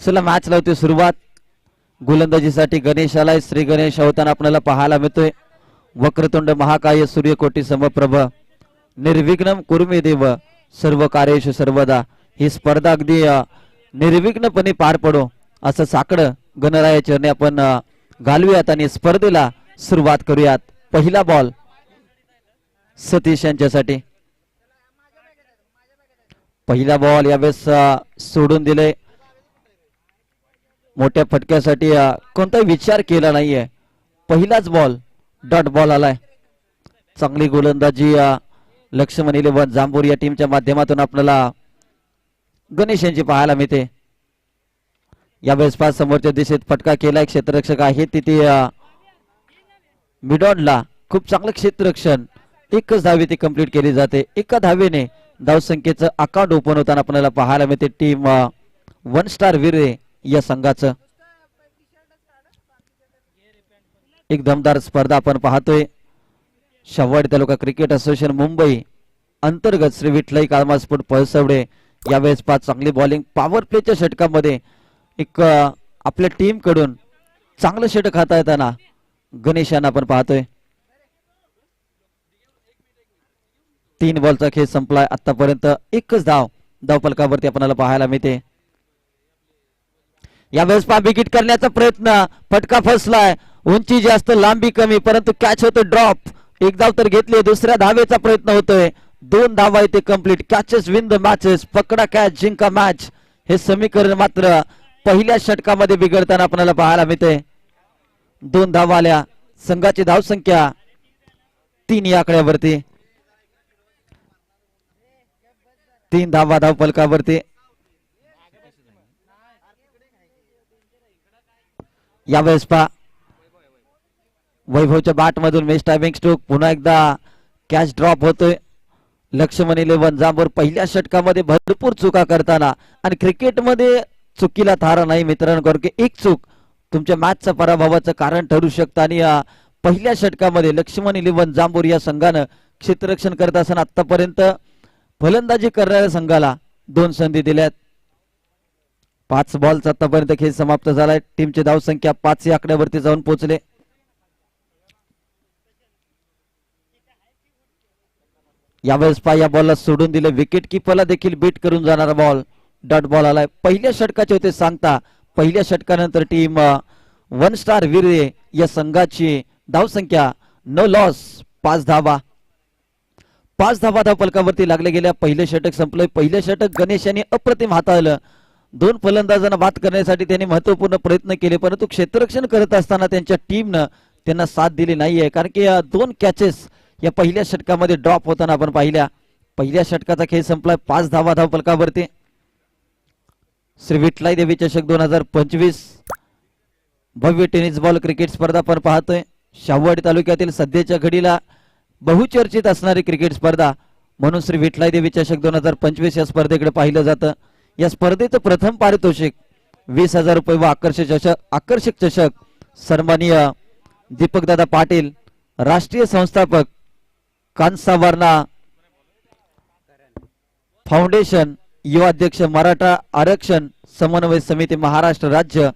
चला मॅच लावते सुरुवात. गोलंदाजीसाठी गणेश आलाय. श्री गणेश होताना आपल्याला पाहायला मिळतोय. वक्रतुंड महाकाय सूर्यकोटी समप्रभ निर्विघ्नम कुरुमे देव सर्व कार्येषु सर्वदा. ही स्पर्धा अगदी निर्विघ्नपणे पार पडो असं साकडं गणराया चरणी आपण घालूयात आणि स्पर्धेला सुरुवात करूयात. पहिला बॉल सतीश यांच्यासाठी. पहिला बॉल यावेळेस सोडून दिले. मोठ्या फटक्यासाठी कोणताही विचार केला नाहीये. पहिलाच बॉल डॉट बॉल आलाय. चांगली गोलंदाजी लक्ष्मण 11 जांभूर या टीमच्या माध्यमातून आपल्याला गणेश यांची पाहायला मिळते. यावेळेस पाच समोरच्या दिशेत फटका केलाय. क्षेत्ररक्षक आहे तिथे मिडॉनला खूप चांगलं क्षेत्ररक्षण. एकच धावे ती कंप्लीट केली जाते. एका धावेने धावसंख्येचं अकाउंट ओपन होताना आपल्याला पाहायला मिळते टीम 1 स्टार वीरे या संघाचं. एक दमदार स्पर्धा आपण पाहतोय. शहावाडी तालुका क्रिकेट असोसिएशन मुंबई अंतर्गत श्री विठ्ठलाई काळमास्फोट पळसवडे. यावेळेस पाच चांगली बॉलिंग. पॉवर प्लेच्या षटकामध्ये एक आपल्या टीम कडून चांगलं षटक हाता येताना गणेशांना आपण पाहतोय. 3 बॉलचा खेळ संपलाय. आतापर्यंत एकच धावफलकावरती आपल्याला पाहायला मिळते. यावेळेस विकेट करण्याचा प्रयत्न. फटका फसलाय. उंची जास्त लांबी कमी परंतु कॅच होतो ड्रॉप. एक धाव तर घेतली. दुसऱ्या धावेचा प्रयत्न होतोय. 2 धावा इथे complete. Catches win the matches. पकडा कॅच जिंका मॅच हे समीकरण मात्र पहिल्या षटकामध्ये बिघडताना आपल्याला पाहायला मिळते. 2 धावा आल्या. संघाची धावसंख्या 3 या आकड्यावरती. 3 धावा धावफलकावरती. यावेळेस वैभवच्या बॅट मधून मिस टायमिंग स्ट्रोक. पुन्हा एकदा कॅच ड्रॉप होतोय. लक्ष्मण 11 जांभूर पहिल्या षटकामध्ये भरपूर चुका करताना आणि क्रिकेटमध्ये चुकीला थारा नाही मित्रांनो. कारण की एक चूक तुमच्या मॅचचा पराभवाचं कारण ठरू शकतं. आणि पहिल्या षटकामध्ये लक्ष्मण 11 जांभूर या संघानं क्षेत्ररक्षण करत असताना आतापर्यंत फलंदाजी करणाऱ्या संघाला 2 संधी दिल्यात. 5 बॉलचा आतापर्यंत खेळ समाप्त झालाय. टीमची धावसंख्या 5 या आकड्यावरती जाऊन पोहोचले. यावेळेस या बॉलला सोडून दिले. विकेट किपरला देखील बीट करून जाणारा बॉल डॉट बॉल आलाय. पहिल्या षटकाचे होते सांगता. पहिल्या षटकानंतर टीम 1 स्टार वीरे या संघाची धावसंख्या नो लॉस 5 धावा. 5 धावा धावफलकावरती लागले गेल्या. पहिलं षटक संपलंय. पहिलं षटक गणेश यांनी अप्रतिम हाताळलं. 2 फलंदाजांना बाद करण्यासाठी त्यांनी महत्वपूर्ण प्रयत्न केले परंतु क्षेत्ररक्षण करत असताना त्यांच्या टीमनं त्यांना साथ दिली नाहीये. कारण की 2 कॅचेस या पहिल्या षटकामध्ये ड्रॉप होताना आपण पाहिल्या. पहिल्या षटकाचा खेळ संपलाय. 5 धावा धावफलकावरती. श्री विठ्ठलाई देवी चषक 2025 भव्य टेनिस बॉल क्रिकेट स्पर्धा आपण पाहतोय. शाहूवाडी तालुक्यातील सध्याच्या घडीला बहुचर्चित असणारी क्रिकेट स्पर्धा म्हणून श्री विठ्ठलाई देवी चषक 2025 या स्पर्धेकडे पाहिलं जातं. या स्पर्धेचं प्रथम पारितोषिक 20,000 रुपये व आकर्षक चषक सन्माननीय दीपकदादा पाटील राष्ट्रीय संस्थापक कांसावर्णा फाउंडेशन युवा अध्यक्ष मराठा आरक्षण समन्वय समिती महाराष्ट्र राज्य